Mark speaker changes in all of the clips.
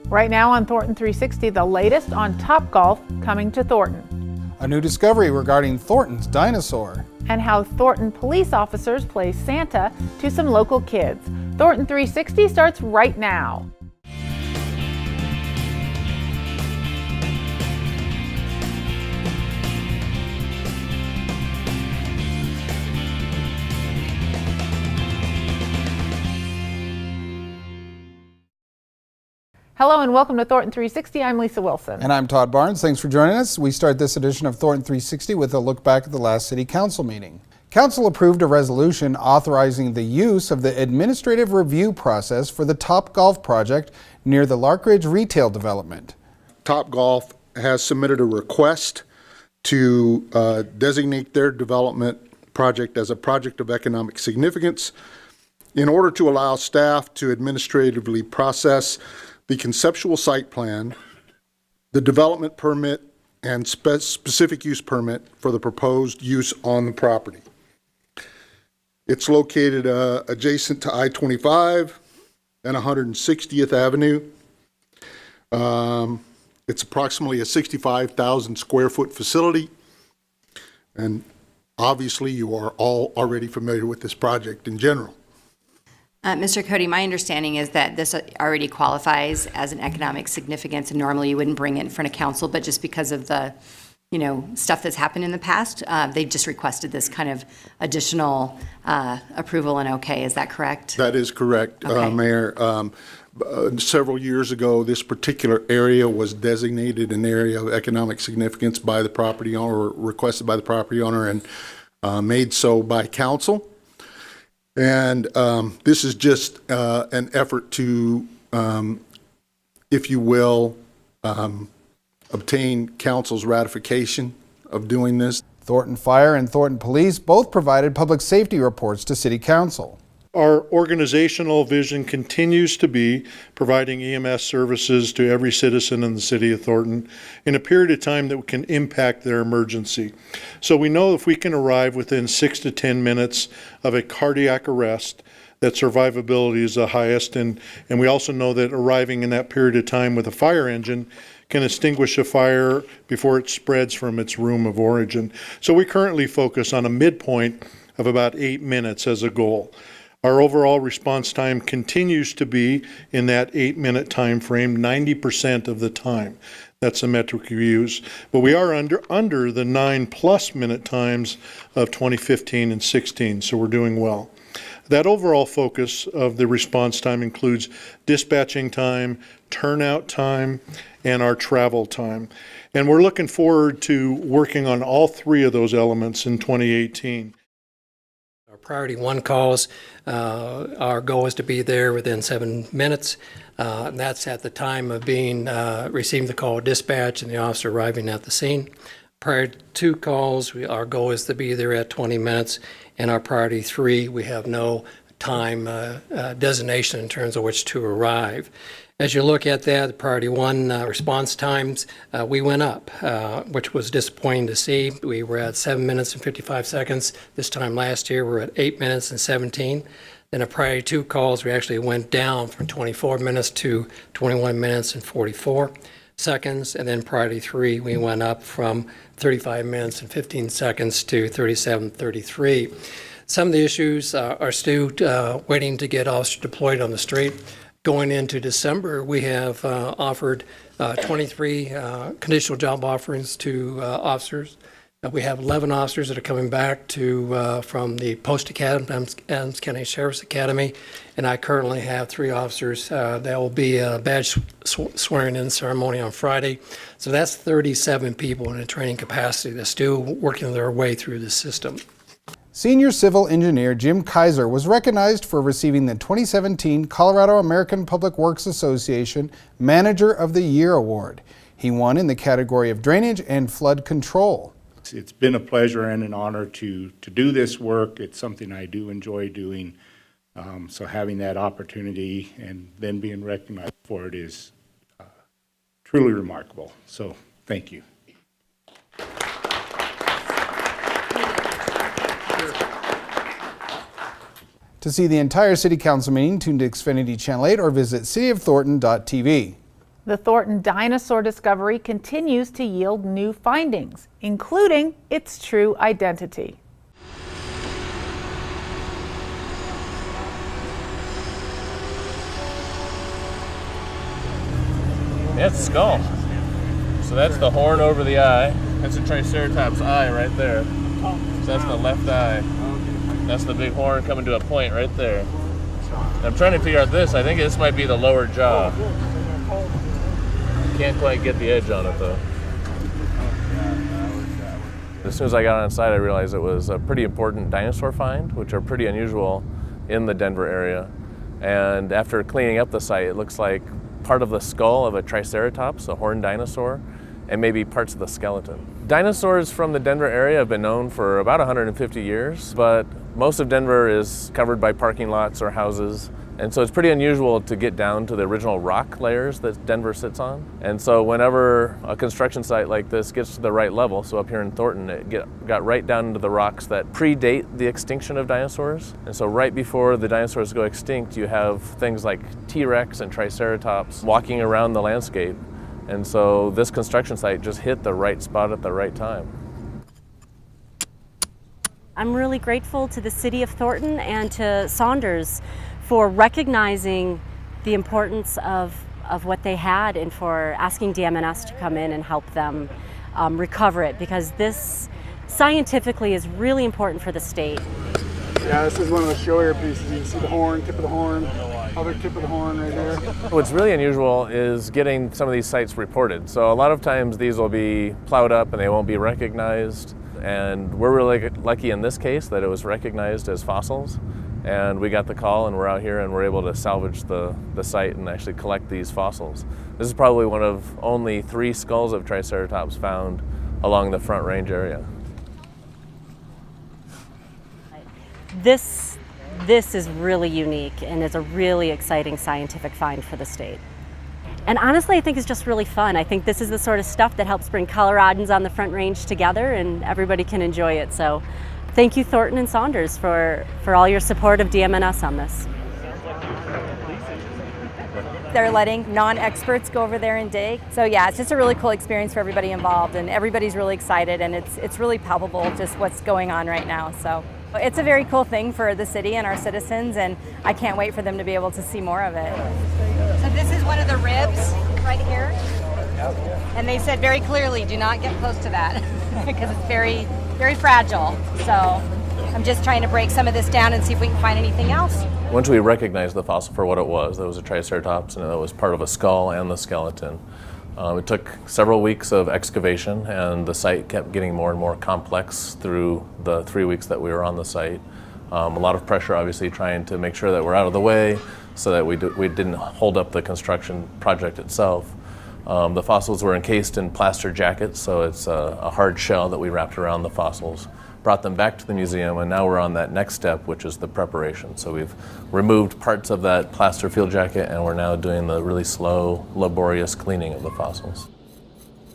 Speaker 1: Right now on Thornton360, the latest on Topgolf coming to Thornton.
Speaker 2: A new discovery regarding Thornton's dinosaur.
Speaker 1: And how Thornton police officers play Santa to some local kids. Thornton360 starts right now. Hello and welcome to Thornton360. I'm Lisa Wilson.
Speaker 2: And I'm Todd Barnes. Thanks for joining us. We start this edition of Thornton360 with a look back at the last City Council meeting. Council approved a resolution authorizing the use of the administrative review process for the Topgolf project near the Larkridge retail development.
Speaker 3: Topgolf has submitted a request to designate their development project as a project of economic significance in order to allow staff to administratively process the conceptual site plan, the development permit, and specific use permit for the proposed use on the property. It's located adjacent to I-25 and 160th Avenue. It's approximately a 65,000 square foot facility. And obviously you are all already familiar with this project in general.
Speaker 4: Mr. Cody, my understanding is that this already qualifies as an economic significance, and normally you wouldn't bring it in front of council, but just because of the, stuff that's happened in the past, they just requested this kind of additional approval and okay. Is that correct?
Speaker 3: That is correct,
Speaker 4: Okay.
Speaker 3: Mayor. Several years ago, this particular area was designated an area of economic significance by the property owner, or requested by the property owner, and made so by council. And this is just an effort to, if you will, obtain council's ratification of doing this.
Speaker 2: Thornton Fire and Thornton Police both provided public safety reports to City Council.
Speaker 5: Our organizational vision continues to be providing EMS services to every citizen in the city of Thornton in a period of time that can impact their emergency. So we know if we can arrive within 6 to 10 minutes of a cardiac arrest, that survivability is the highest. And we also know that arriving in that period of time with a fire engine can extinguish a fire before it spreads from its room of origin. So we currently focus on a midpoint of about 8 minutes as a goal. Our overall response time continues to be in that 8-minute time frame, 90% of the time. That's the metric we use. But we are under the 9+ minute times of 2015 and 16, so we're doing well. That overall focus of the response time includes dispatching time, turnout time, and our travel time. And we're looking forward to working on all three of those elements in 2018.
Speaker 6: Priority 1 calls, our goal is to be there within 7 minutes. And that's at the time of receiving the call dispatch and the officer arriving at the scene. Priority 2 calls, our goal is to be there at 20 minutes. And our priority 3, we have no time designation in terms of which to arrive. As you look at that, priority 1 response times, we went up, which was disappointing to see. We were at 7 minutes and 55 seconds. This time last year, we're at 8 minutes and 17. Then a priority 2 calls, we actually went down from 24 minutes to 21 minutes and 44 seconds. And then priority 3, we went up from 35 minutes and 15 seconds to 37:33. Some of the issues are still waiting to get officers deployed on the street. Going into December, we have offered 23 conditional job offerings to officers. We have 11 officers that are coming back from the Post Academy, Adams County Sheriff's Academy, and I currently have 3 officers. There will be a badge swearing-in ceremony on Friday. So that's 37 people in a training capacity that's still working their way through the system.
Speaker 2: Senior Civil Engineer Jim Kaiser was recognized for receiving the 2017 Colorado American Public Works Association Manager of the Year Award. He won in the category of drainage and flood control.
Speaker 7: It's been a pleasure and an honor to do this work. It's something I do enjoy doing. So having that opportunity and then being recognized for it is truly remarkable. So thank you.
Speaker 2: To see the entire City Council meeting, tune to Xfinity Channel 8 or visit cityofthornton.tv.
Speaker 1: The Thornton dinosaur discovery continues to yield new findings, including its true identity.
Speaker 8: It's a skull. So that's the horn over the eye. That's a Triceratops eye right there. So that's the left eye. That's the big horn coming to a point right there. I'm trying to figure out this. I think this might be the lower jaw. Can't quite get the edge on it though. As soon as I got on site, I realized it was a pretty important dinosaur find, which are pretty unusual in the Denver area. And after cleaning up the site, it looks like part of the skull of a Triceratops, a horned dinosaur, and maybe parts of the skeleton. Dinosaurs from the Denver area have been known for about 150 years, but most of Denver is covered by parking lots or houses. And so it's pretty unusual to get down to the original rock layers that Denver sits on. And so whenever a construction site like this gets to the right level, so up here in Thornton, it got right down into the rocks that predate the extinction of dinosaurs. And so right before the dinosaurs go extinct, you have things like T-Rex and Triceratops walking around the landscape. And so this construction site just hit the right spot at the right time.
Speaker 9: I'm really grateful to the City of Thornton and to Saunders for recognizing the importance of what they had and for asking DMNS to come in and help them recover it, because this scientifically is really important for the state.
Speaker 10: Yeah, this is one of the showier pieces. You can see the horn, tip of the horn, other tip of the horn right there.
Speaker 8: What's really unusual is getting some of these sites reported. So a lot of times these will be plowed up and they won't be recognized. And we're really lucky in this case that it was recognized as fossils. And we got the call and we're out here and we're able to salvage the site and actually collect these fossils. This is probably one of only 3 skulls of Triceratops found along the Front Range area.
Speaker 9: This is really unique and is a really exciting scientific find for the state. And honestly, I think it's just really fun. I think this is the sort of stuff that helps bring Coloradans on the Front Range together and everybody can enjoy it. So thank you, Thornton and Saunders, for all your support of DMNS on this.
Speaker 11: They're letting non-experts go over there and dig. So yeah, it's just a really cool experience for everybody involved, and everybody's really excited, and it's really palpable just what's going on right now. So it's a very cool thing for the city and our citizens, and I can't wait for them to be able to see more of it.
Speaker 4: So this is one of the ribs right here. And they said very clearly, do not get close to that because it's very, very fragile. So I'm just trying to break some of this down and see if we can find anything else.
Speaker 8: Once we recognized the fossil for what it was a Triceratops, and it was part of a skull and the skeleton. It took several weeks of excavation, and the site kept getting more and more complex through the 3 weeks that we were on the site. A lot of pressure, obviously, trying to make sure that we're out of the way so that we didn't hold up the construction project itself. The fossils were encased in plaster jackets, so it's a hard shell that we wrapped around the fossils, brought them back to the museum, and now we're on that next step, which is the preparation. So we've removed parts of that plaster field jacket, and we're now doing the really slow, laborious cleaning of the fossils.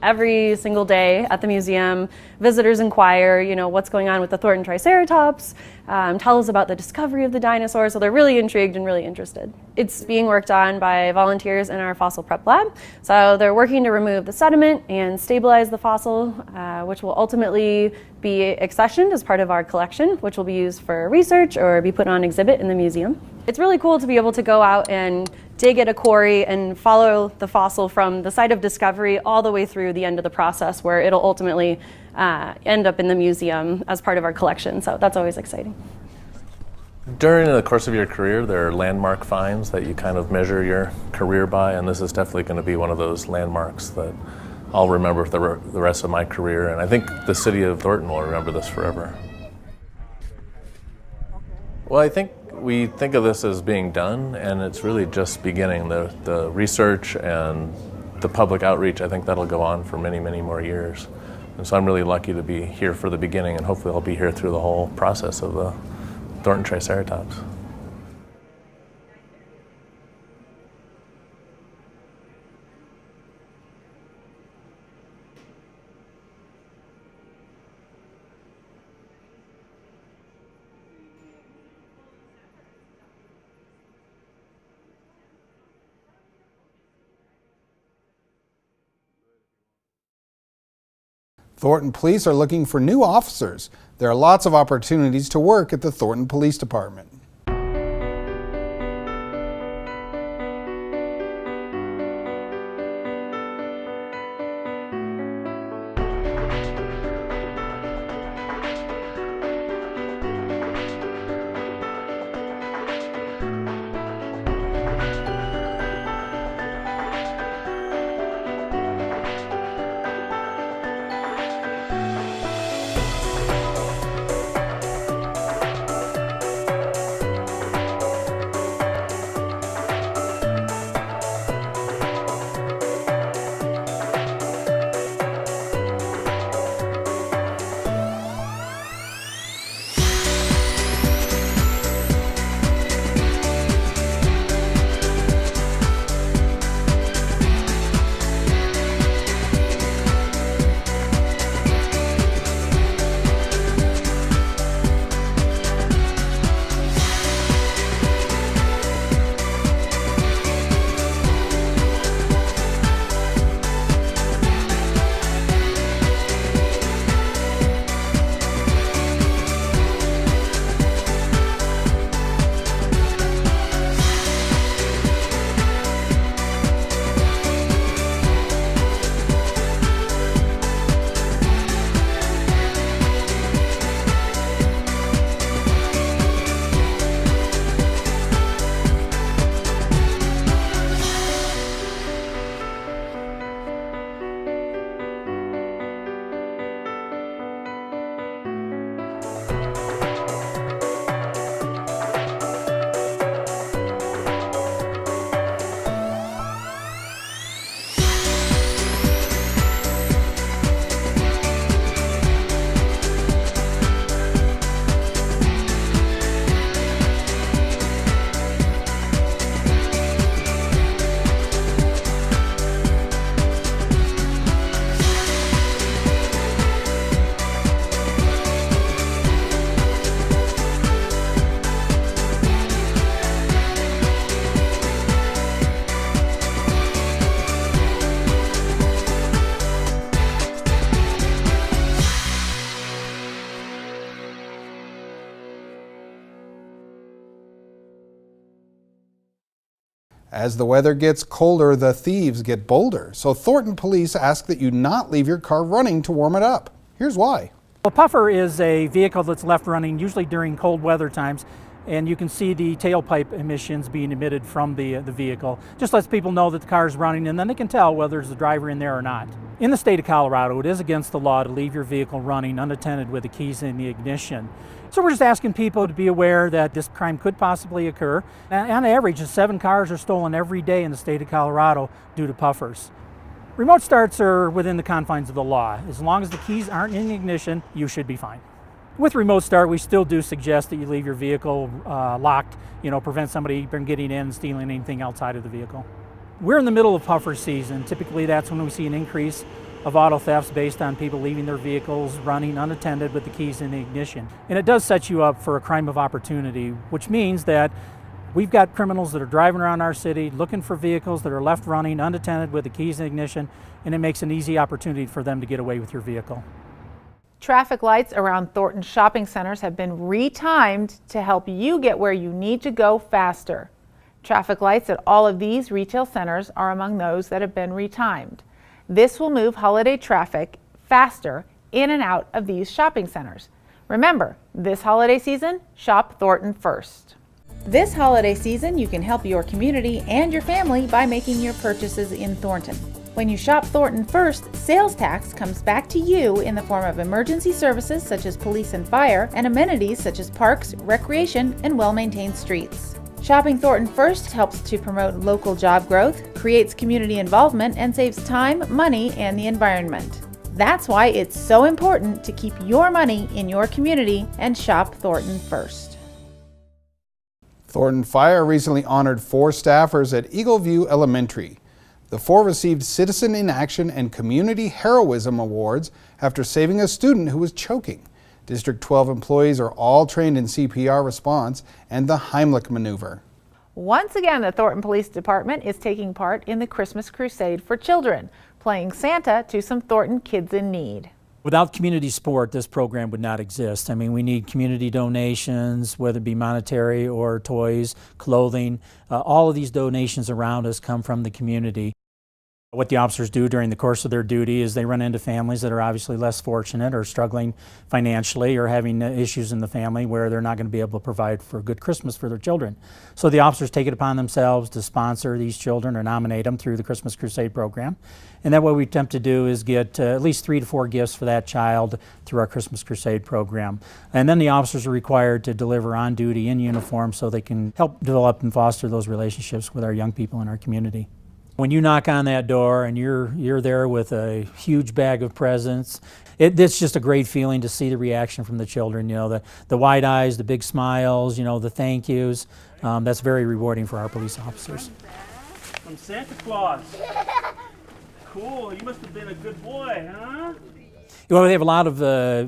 Speaker 12: Every single day at the museum, visitors inquire, what's going on with the Thornton Triceratops, tell us about the discovery of the dinosaur, so they're really intrigued and really interested. It's being worked on by volunteers in our fossil prep lab, so they're working to remove the sediment and stabilize the fossil, which will ultimately be accessioned as part of our collection, which will be used for research or be put on exhibit in the museum. It's really cool to be able to go out and dig at a quarry and follow the fossil from the site of discovery all the way through the end of the process, where it'll ultimately end up in the museum as part of our collection. So that's always exciting.
Speaker 8: During the course of your career, there are landmark finds that you kind of measure your career by, and this is definitely going to be one of those landmarks that I'll remember for the rest of my career, and I think the city of Thornton will remember this forever. Well, I think we think of this as being done, and it's really just beginning. The research and the public outreach, I think that'll go on for many, many more years. And so I'm really lucky to be here for the beginning, and hopefully I'll be here through the whole process of the Thornton Triceratops.
Speaker 2: Thornton Police are looking for new officers. There are lots of opportunities to work at the Thornton Police Department. As the weather gets colder, the thieves get bolder. So Thornton Police ask that you not leave your car running to warm it up. Here's why.
Speaker 13: A puffer is a vehicle that's left running usually during cold weather times, and you can see the tailpipe emissions being emitted from the vehicle. Just lets people know that the car is running, and then they can tell whether there's a driver in there or not. In the state of Colorado, it is against the law to leave your vehicle running unattended with the keys in the ignition. So we're just asking people to be aware that this crime could possibly occur. On average, 7 cars are stolen every day in the state of Colorado due to puffers. Remote starts are within the confines of the law. As long as the keys aren't in the ignition, you should be fine. With remote start, we still do suggest that you leave your vehicle locked, prevent somebody from getting in and stealing anything outside of the vehicle. We're in the middle of puffer season. Typically that's when we see an increase of auto thefts based on people leaving their vehicles running unattended with the keys in the ignition. And it does set you up for a crime of opportunity, which means that we've got criminals that are driving around our city looking for vehicles that are left running unattended with the keys in the ignition, and it makes an easy opportunity for them to get away with your vehicle.
Speaker 1: Traffic lights around Thornton shopping centers have been retimed to help you get where you need to go faster. Traffic lights at all of these retail centers are among those that have been retimed. This will move holiday traffic faster in and out of these shopping centers. Remember, this holiday season, shop Thornton first. This holiday season, you can help your community and your family by making your purchases in Thornton. When you shop Thornton first, sales tax comes back to you in the form of emergency services such as police and fire, and amenities such as parks, recreation, and well-maintained streets. Shopping Thornton first helps to promote local job growth, creates community involvement, and saves time, money, and the environment. That's why it's so important to keep your money in your community and shop Thornton first.
Speaker 2: Thornton Fire recently honored 4 staffers at Eagleview Elementary. The 4 received Citizen in Action and Community Heroism Awards after saving a student who was choking. District 12 employees are all trained in CPR response and the Heimlich maneuver.
Speaker 1: Once again, the Thornton Police Department is taking part in the Christmas Crusade for children, playing Santa to some Thornton kids in need.
Speaker 13: Without community support, this program would not exist. I mean, we need community donations, whether it be monetary or toys, clothing. All of these donations around us come from the community. What the officers do during the course of their duty is they run into families that are obviously less fortunate or struggling financially or having issues in the family where they're not going to be able to provide for a good Christmas for their children. So the officers take it upon themselves to sponsor these children or nominate them through the Christmas Crusade program. And then what we attempt to do is get at least 3 to 4 gifts for that child through our Christmas Crusade program. And then the officers are required to deliver on duty in uniform so they can help develop and foster those relationships with our young people in our community. When you knock on that door and you're there with a huge bag of presents, it's just a great feeling to see the reaction from the children. You know, the wide eyes, the big smiles, you know, the thank yous. That's very rewarding for our police officers.
Speaker 14: From Santa Claus. Cool, you must have been a good boy, huh?
Speaker 13: Well, they have a lot of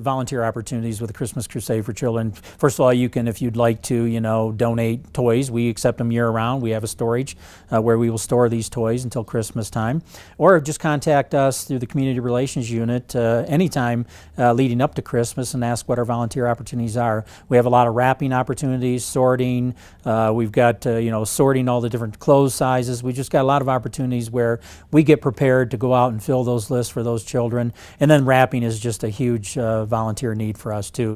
Speaker 13: volunteer opportunities with the Christmas Crusade for Children. First of all, you can, if you'd like to, you know, donate toys. We accept them year-round. We have a storage where we will store these toys until Christmas time. Or just contact us through the Community Relations Unit anytime leading up to Christmas and ask what our volunteer opportunities are. We have a lot of wrapping opportunities, sorting. We've got, you know, sorting all the different clothes sizes. We just got a lot of opportunities where we get prepared to go out and fill those lists for those children. And then wrapping is just a huge volunteer need for us too.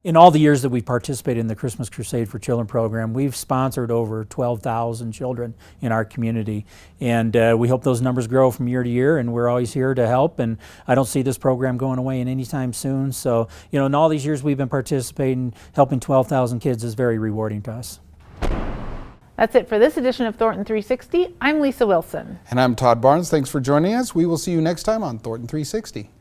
Speaker 13: In all the years that we've participated in the Christmas Crusade for Children program, we've sponsored over 12,000 children in our community. And we hope those numbers grow from year to year, and we're always here to help. And I don't see this program going away in any time soon. So, you know, in all these years we've been participating, helping 12,000 kids is very rewarding to us.
Speaker 1: That's it for this edition of Thornton 360. I'm Lisa Wilson.
Speaker 2: And I'm Todd Barnes. Thanks for joining us. We will see you next time on Thornton 360.